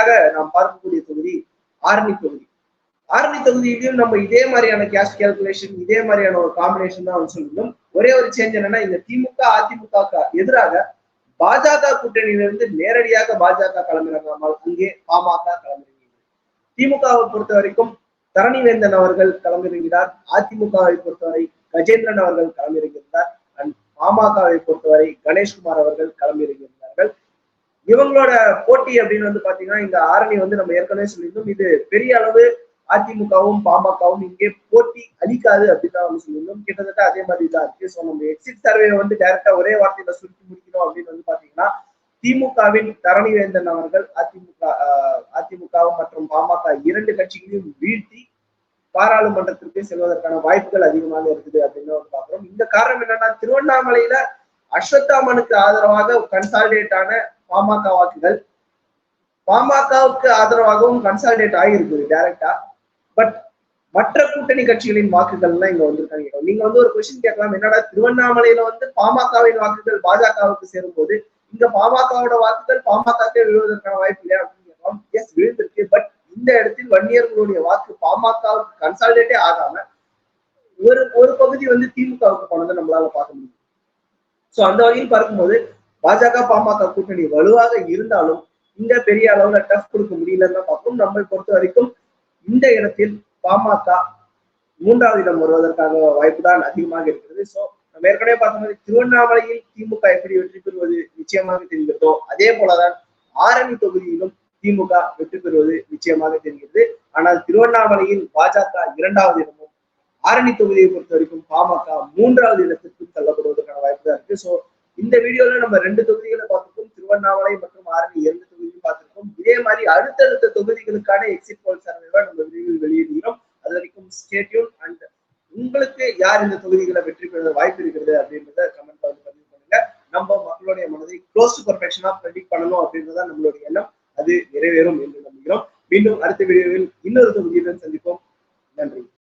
அடுத்ததாக நாம் பார்க்கக்கூடிய தொகுதி ஆரணி தொகுதி. ஆரணி தொகுதியிலும் நம்ம இதே மாதிரியான கேஸ்ட் கால்குலேஷன், இதே மாதிரியான ஒரு காம்பினேஷன் தான் சொல்லணும். ஒரே ஒரு சேஞ்ச் என்னன்னா, இந்த திமுக அதிமுக எதிராக பாஜக கூட்டணியிலிருந்து நேரடியாக பாஜக களமிறங்காமல் அங்கே பாமக களமிறங்கியது. திமுகவை பொறுத்த வரைக்கும் தரணிவேந்தன் அவர்கள் களமிறங்கினார். அதிமுகவை பொறுத்தவரை கஜேந்திரன் அவர்கள் களமிறங்கியிருந்தார். அண்ட் பாமகவை பொறுத்தவரை கணேஷ்குமார் அவர்கள் களமிறங்கியிருந்தார்கள். இவங்களோட போட்டி அப்படின்னு பாத்தீங்கன்னா, இந்த ஆரணி நம்ம ஏற்கனவே சொல்லியிருந்தோம், இது பெரிய அளவு அதிமுகவும் பாமகவும் இங்கே போட்டி அளிக்காது அப்படின்னு தான் சொல்லியிருந்தோம். கிட்டத்தட்ட அதே மாதிரி தான் இருக்கு. ஸோ நம்ம எக்ஸிட் சர்வே டைரக்டா ஒரே வார்த்தையில சுருக்கி முடிக்கணும் அப்படின்னு பாத்தீங்கன்னா, திமுகவின் தரணிவேந்தன் அவர்கள் அதிமுகவும் மற்றும் பாமக இரண்டு கட்சிகளையும் வீழ்த்தி பாராளுமன்றத்திற்கு செல்வதற்கான வாய்ப்புகள் அதிகமாக இருக்குது அப்படின்னு பாக்குறோம். இந்த காரணம் என்னன்னா, திருவண்ணாமலையில அஸ்வத்தாமனுக்கு ஆதரவாக கன்சாலிடேட் ஆன பாமக வாக்குகள் பாமகவுக்கு ஆதரவாகவும் கன்சாலிடேட் ஆகியிருக்குது டைரக்டா. பட் மற்ற கூட்டணி கட்சிகளின் வாக்குகள் எல்லாம் இங்க வந்திருக்காங்க. நீங்க ஒரு கொஸ்டின் கேட்கலாம், என்னடா திருவண்ணாமலையில பாமகவின் வாக்குகள் பாஜகவுக்கு சேரும் போது இங்க பாமகவோட வாக்குகள் பாமகவே விழுவதற்கான வாய்ப்பு இல்லையா அப்படின்னு கேட்கலாம். எஸ், விழுந்திருக்கு. பட் இந்த இடத்தில் வன்னியர்களுடைய வாக்கு பாமகவுக்கு கன்சாலிடேட்டே ஆகாம ஒரு பகுதி திமுகவுக்கு போனதை நம்மளால பார்க்க முடியும். சோ அந்த வகையில் பார்க்கும்போது பாஜக பாமக கூட்டணி வலுவாக இருந்தாலும் இங்க பெரிய அளவுல டஃப் கொடுக்க முடியலன்னு பார்ப்போம். நம்மை பொறுத்த வரைக்கும் இந்த இடத்தில் பாமக மூன்றாவது இடம் வருவதற்கான வாய்ப்பு தான் அதிகமாக இருக்கிறது. சோ நம்ம ஏற்கனவே பார்த்த மாதிரி திருவண்ணாமலையில் திமுக எப்படி வெற்றி பெறுவது நிச்சயமாக தெரிகிறதோ, அதே போலதான் ஆரணி தொகுதியிலும் திமுக வெற்றி பெறுவது நிச்சயமாக தெரிகிறது. ஆனால் திருவண்ணாமலையில் பாஜக இரண்டாவது இடமும், ஆரணி தொகுதியை பொறுத்த வரைக்கும் பாமக மூன்றாவது இடத்திற்கும் தள்ளப்படுவதற்கான வாய்ப்பு தான் இருக்கு. சோ இந்த வீடியோல நம்ம 2 தொகுதிகளை பார்த்துருக்கோம். திருவண்ணாமலை மற்றும் ஆரணி 2 தொகுதியும் பார்த்திருக்கோம். இதே மாதிரி அடுத்தடுத்த தொகுதிகளுக்கான எக்ஸிட் போல் சர்வேவை நம்ம விரைவில் வெளியிடுகிறோம். அது வரைக்கும் ஸ்டே டியூன். அண்ட் உங்களுக்கு யார் இந்த தொகுதிகளை வெற்றி பெற வாய்ப்பு இருக்கிறது அப்படின்றத கமெண்ட்ல பதிவு பண்ணுங்க. நம்ம மக்களுடைய மனதை க்ளோஸ் டு பர்ஃபெக்ஷனா ப்ரெடிக்ட் பண்ணணும் அப்படின்றத நம்மளுடைய எண்ணம். அது நிறைவேறும் என்று நம்புகிறோம். மீண்டும் அடுத்த வீடியோவில் இன்னொரு தொகுதியுடன் சந்திப்போம். நன்றி.